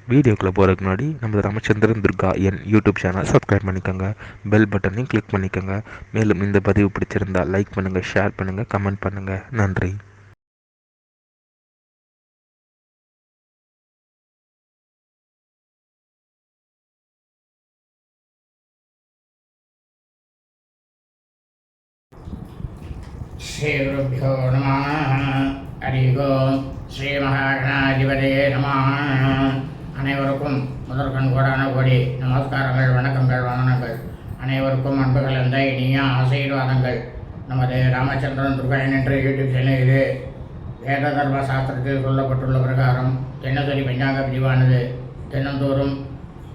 வீடியோக்குள்ளே போகிறதுக்கு முன்னாடி நம்ம ராமச்சந்திரன் துர்கா என் யூடியூப் சேனல் சப்ஸ்கிரைப் பண்ணிக்கோங்க, பெல் பட்டனையும் கிளிக் பண்ணிக்கோங்க. மேலும் இந்த பதிவு பிடிச்சிருந்தால் லைக் பண்ணுங்கள், ஷேர் பண்ணுங்கள், கமெண்ட் பண்ணுங்கள். நன்றி. ஸ்ரீகுருப்போ நம. ஹரி ஓம். ஸ்ரீ மகாகணாதிபதியே நம. அனைவருக்கும் முதற்கண் கோடான கோடி நமஸ்காரங்கள், வணக்கங்கள், வந்தனங்கள். அனைவருக்கும் அன்புகள் என்ற இனிய ஆசீர்வாதங்கள். நமது ராமச்சந்திரன் துர்காயன் என்ற யூடியூப் சேனலில் வேத தர்ம சாஸ்திரத்தில் சொல்லப்பட்டுள்ள பிரகாரம் தினசரி பஞ்சாங்க பிரிவானது தினந்தோறும்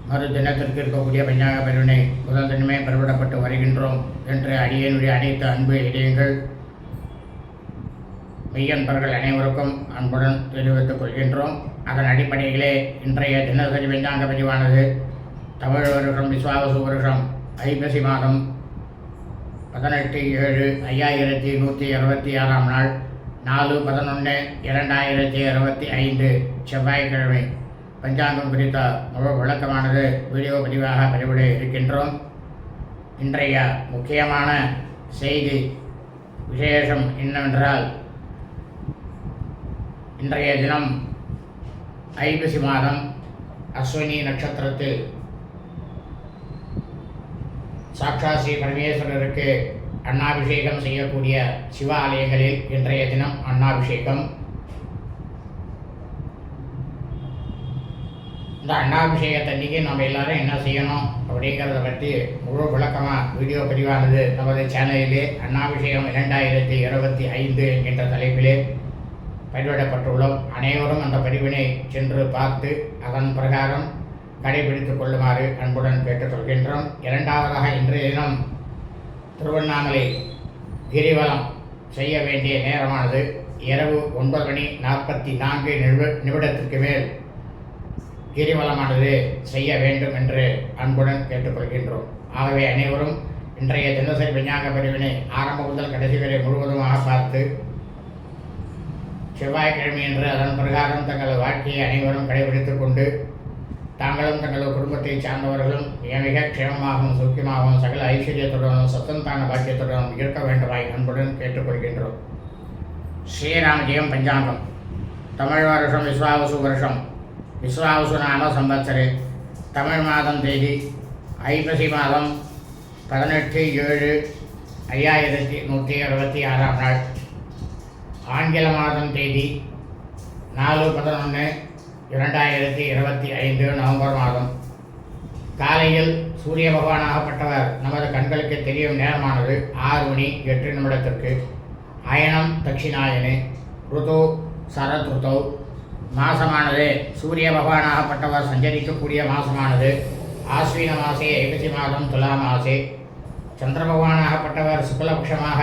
மறு தினத்திற்கு இருக்கக்கூடிய பஞ்சாங்க பிரிவினை முதல் தினமே பெறப்படப்பட்டு வருகின்றோம் என்று அடியனுடைய அனைத்து அன்பு இதயங்கள் மெய்யன்பர்கள் அனைவருக்கும் அன்புடன் தெரிவித்துக் கொள்கின்றோம். அதன் அடிப்படையிலே இன்றைய தினசரி பஞ்சாங்க பதிவானது தமிழ் வருஷம் விஸ்வாவசு வருஷம் ஐப்பசி மாதம் 18/7/5166 நாள் 4/11/2025 செவ்வாய்க்கிழமை பஞ்சாங்கம் குறித்த முழு விளக்கமானது வீடியோ பதிவாக பதிவிட இருக்கின்றோம். இன்றைய முக்கியமான செய்தி விசேஷம் என்னவென்றால், இன்றைய தினம் ஐப்பசி மாதம் அஸ்வினி நட்சத்திரத்தில் சாக்ஷாத் ஸ்ரீ பரமேஸ்வரருக்கு அன்னாபிஷேகம் செய்யக்கூடிய சிவ ஆலயங்களில் இன்றைய தினம் அன்னாபிஷேகம். இந்த அன்னாபிஷேகத்தன்னைக்கு நம்ம எல்லாரும் என்ன செய்யணும் அப்படிங்கிறத பற்றி முழு விளக்கமாக வீடியோ பதிவானது நமது சேனலிலே அன்னாபிஷேகம் 2025 என்கின்ற தலைப்பிலே பதிவிடப்பட்டுள்ளோம். அனைவரும் அந்த பதிவினை சென்று பார்த்து அதன் பிரகாரம் கடைபிடித்துக் கொள்ளுமாறு அன்புடன் கேட்டுக் கொள்கின்றோம். இரண்டாவதாக, இன்றைய தினம் திருவண்ணாமலை கிரிவலம் செய்ய வேண்டிய நேரமானது இரவு 9:44 மேல் கிரிவலமானது செய்ய வேண்டும் என்று அன்புடன் கேட்டுக்கொள்கின்றோம். ஆகவே அனைவரும் இன்றைய தினசரி பஞ்சாங்க பிரிவினை ஆரம்ப முதல் கடைசி வரை முழுவதுமாக பார்த்து செவ்வாய்க்கிழமை என்று அதன் பிரகாரம் தங்கள் வாழ்க்கையை அனைவரும் கடைபிடித்துக் கொண்டு தாங்களும் தங்கள் குடும்பத்தை சார்ந்தவர்களும் மிக க்ஷேமமாகவும் சௌக்கியமாகவும் சகல ஐஸ்வர்யத்துடனும் சத்தந்தான பாக்கியத்துடனும் இருக்க வேண்டுமாய் அன்புடன் கேட்டுக்கொள்கின்றோம். ஸ்ரீராமஜெயம் பஞ்சாங்கம். தமிழ் வருஷம் விஸ்வாவசு வருஷம் விஸ்வாவசு நாம சம்பத்சரே தமிழ் மாதம் தேதி ஐப்பசி மாதம் 18/7/5166 நாள். ஆங்கில மாதம் தேதி 4/11/2025 நவம்பர் மாதம். காலையில் சூரிய பகவானாகப்பட்டவர் நமது கண்களுக்கு தெரியும் நேரமானது 6:08 அயனம் தட்சிணாயனே. ருது சரத் ருத்தௌ. மாசமானது சூரிய பகவானாகப்பட்டவர் சஞ்சரிக்கக்கூடிய மாசமானது ஆஸ்வின மாசே ஐப்பசி மாதம் துலா மாசே. சந்திர பகவானாகப்பட்டவர் சுக்லபக்ஷமாக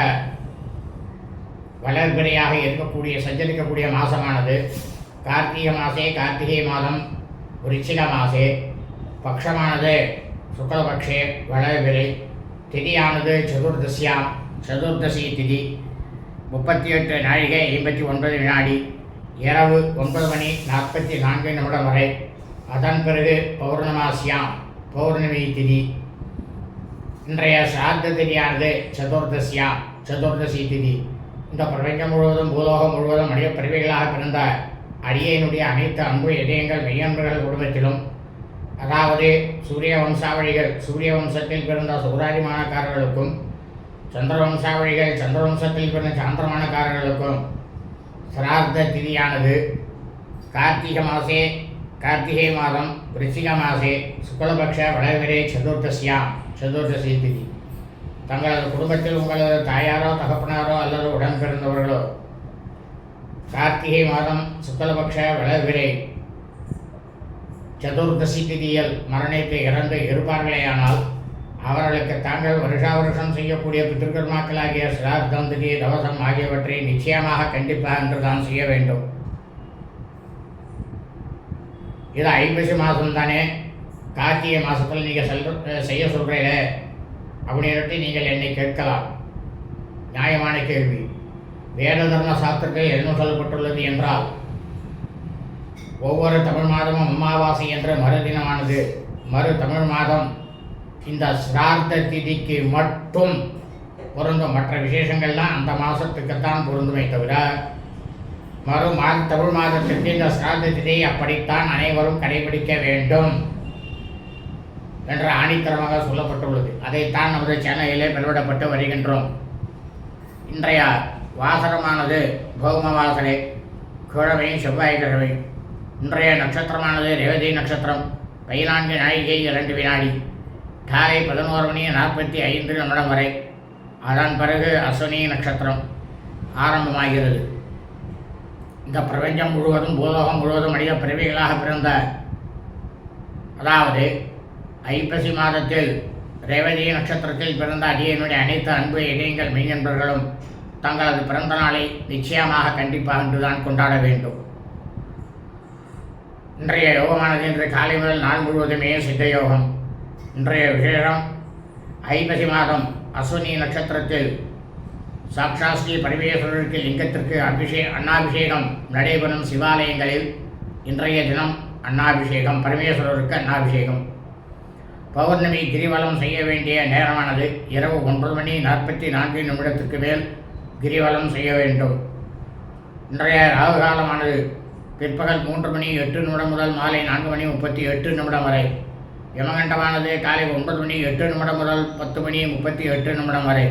வளர்பிறையாக இருக்கக்கூடிய சஞ்சரிக்கக்கூடிய மாசமானது கார்த்திகை மாசே கார்த்திகை மாதம் விருச்சிக மாசே. பக்ஷமானது சுக்லபக்ஷே வளர்பிறை. திதியானது சதுர்தசியாம் சதுர்தசி திதி 38 நாழிகை 59 வினாடி. இரவு 9:44 வரை. அதன் பிறகு பௌர்ணமாசியாம் பௌர்ணமி திதி. இன்றைய சாத்த திதியானது சதுர்தசியாம் சதுர்தசி திதி. இந்த பிரபஞ்சம் முழுவதும் பூலோகம் முழுவதும் மனித பிறவிகளாக பிறந்த அடியனுடைய அனைத்து அன்பு இதயங்கள் மெய்யன்பர்கள் குடும்பத்திலும், அதாவது சூரிய வம்சாவழிகள் சூரிய வம்சத்தில் பிறந்த சூராதிமானக்காரர்களுக்கும், சந்திர வம்சாவழிகள் சந்திர வம்சத்தில் பிறந்த சாந்திரமானக்காரர்களுக்கும் சிரார்த்த திதியானது கார்த்திகை மாதம் விருச்சிக மாசே சுக்லபக்ஷ வளர்விரை சதுர்தசியாம் சதுர்தசி திதி. தங்களது குடும்பத்தில் உங்களது தாயாரோ தகப்பனாரோ அல்லது உடன் பிறந்தவர்களோ கார்த்திகை மாதம் சுக்லபக்ஷ வளர்விரை சதுர்தசி திதியில் மரணித்து இறந்து இருப்பார்களேயானால் அவர்களுக்கு தாங்கள் வருஷா வருஷம் செய்யக்கூடிய பித்திருக்கர்மாக்களாகிய சிரார்த்தம் திதி தவசம் ஆகியவற்றை நிச்சயமாக கண்டிப்பாக என்று தான் செய்ய வேண்டும். இது ஐப்பசி மாதம் தானே, கார்த்திகை மாதத்தில் நீங்கள் செய்ய சொல்கிறீங்களே அப்படின்ட்டு நீங்கள் என்னை கேட்கலாம். நியாயமான கேள்வி. வேத தர்ம சாஸ்திரத்தில் என்ன சொல்லப்பட்டுள்ளது என்றால், ஒவ்வொரு தமிழ் மாதமும் அமாவாசை என்ற மறுதினமானது. மறு தமிழ் மாதம் இந்த சிரார்த்த திதிக்கு மட்டும் பொருந்தும். மற்ற விசேஷங்கள்லாம் அந்த மாதத்துக்குத்தான் பொருந்துமே தவிர தமிழ் மாதத்திற்கு இந்த சிரார்த்த திதியை அப்படித்தான் அனைவரும் கடைபிடிக்க வேண்டும் என்ற ஆணித்தரமாக சொல்லப்பட்டுள்ளது. அதைத்தான் நமது சேனலிலே வெளியிடப்பட்டு வருகின்றோம். இன்றைய வாசரமானது பௌம வாசரை, கிழமை செவ்வாய்க்கிழமை. இன்றைய நட்சத்திரமானது ரேவதி நட்சத்திரம். 14 நாழிகை 2 வினாடி. காலை 11:45 வரை. அதன் பிறகு அஸ்வினி நட்சத்திரம் ஆரம்பமாகிறது. இந்த பிரபஞ்சம் முழுவதும் பூலோகம் முழுவதும் மனித பிறவிகளாக பிறந்த, அதாவது ஐப்பசி மாதத்தில் ரேவதி நட்சத்திரத்தில் பிறந்த அடியனுடைய அனைத்து அன்பு இதயங்கள் மெய்யன்பர்களும் தங்களது பிறந்த நாளை நிச்சயமாக கண்டிப்பாக இன்றுதான் கொண்டாட வேண்டும். இன்றைய யோகமானது இன்று காலை முதல் நாள் முழுவதுமே சித்த யோகம். இன்றைய விசேஷம் ஐப்பசி மாதம் அஸ்வினி நட்சத்திரத்தில் சாக்ஷாத் ஸ்ரீ பரமேஸ்வரருக்கு லிங்கத்திற்கு அன்னாபிஷேகம் நடைபெறும் சிவாலயங்களில் இன்றைய தினம் அன்னாபிஷேகம், பரமேஸ்வரருக்கு அன்னாபிஷேகம். பௌர்ணமி கிரிவலம் செய்ய வேண்டிய நேரமானது இரவு 9:44 மேல் கிரிவலம் செய்ய வேண்டும். இன்றைய ராகு காலமானது பிற்பகல் 3:08 முதல் மாலை 4:38 வரை. யமகண்டமானது காலை 9:08 முதல் 10:38 வரை.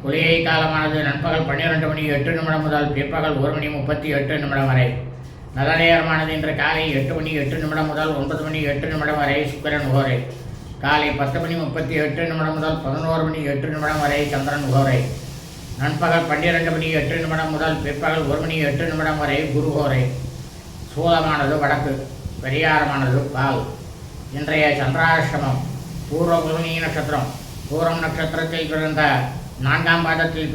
குளிகை காலமானது நண்பகல் 12:08 முதல் பிற்பகல் 1:38 வரை. நல்ல நேரமானது இன்று காலை 8:08 முதல் 9:08 வரை சுக்கிரன் உகோரை. காலை 10:38 முதல் 11:08 வரை சந்திரன் உகோரை. நண்பகல் 12:08 முதல் பிற்பகல் 1:08 வரை குரு உகோரை. சூலமானது வடக்கு, பெரியாரமானது பால். இன்றைய சந்திராஷ்டமம் பூர்வ குருணி நட்சத்திரம். பூரம் நட்சத்திரத்தில் பிறந்த 4ஆம் பாதத்தில்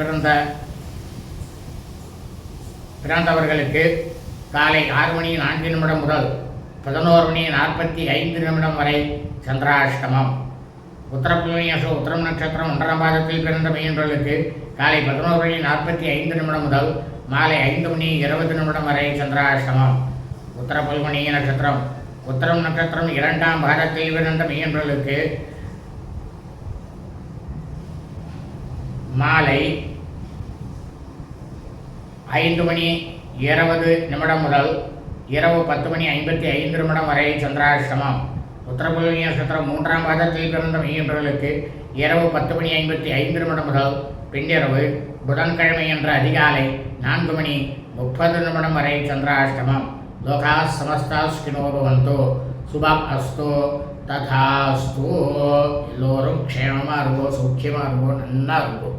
பிறந்தவர்களுக்கு காலை 6:04 முதல் 11:45 வரை சந்திராஷ்டமம். உத்தரப்புலனியசு உத்தரம் நட்சத்திரம் 1ஆம் பாதத்தில் பிறந்த மெய்யன்பர்களுக்கு காலை 11:45 முதல் மாலை 5:20 வரை சந்திராஷ்டமம். உத்தரப்புல்மணி நட்சத்திரம் உத்தரம் நட்சத்திரம் 2ஆம் பாதத்தில் பிறந்த மெய்யன்பர்களுக்கு மாலை 5:20 முதல் இரவு 10:55 வரை சந்திராஷ்டமம். உத்தரபுல்மணி நட்சத்திரம் 3ஆம் பாதத்தில் பிறந்த மெய்யன்பர்களுக்கு இரவு 10:55 முதல் பின்னிரவு புதன்கிழமை என்ற அதிகாலை 4:30 வரை சந்திராஷ்டமம். லோகா சமஸ்தா ஸ்கினோ பவந்தோ சுபம் அஸ்தோ ததாஸ்து. எல்லோரும் க்ஷேமமாக இருக்கும், சௌக்கியமாக இருக்கும், நல்லா இருக்கும்.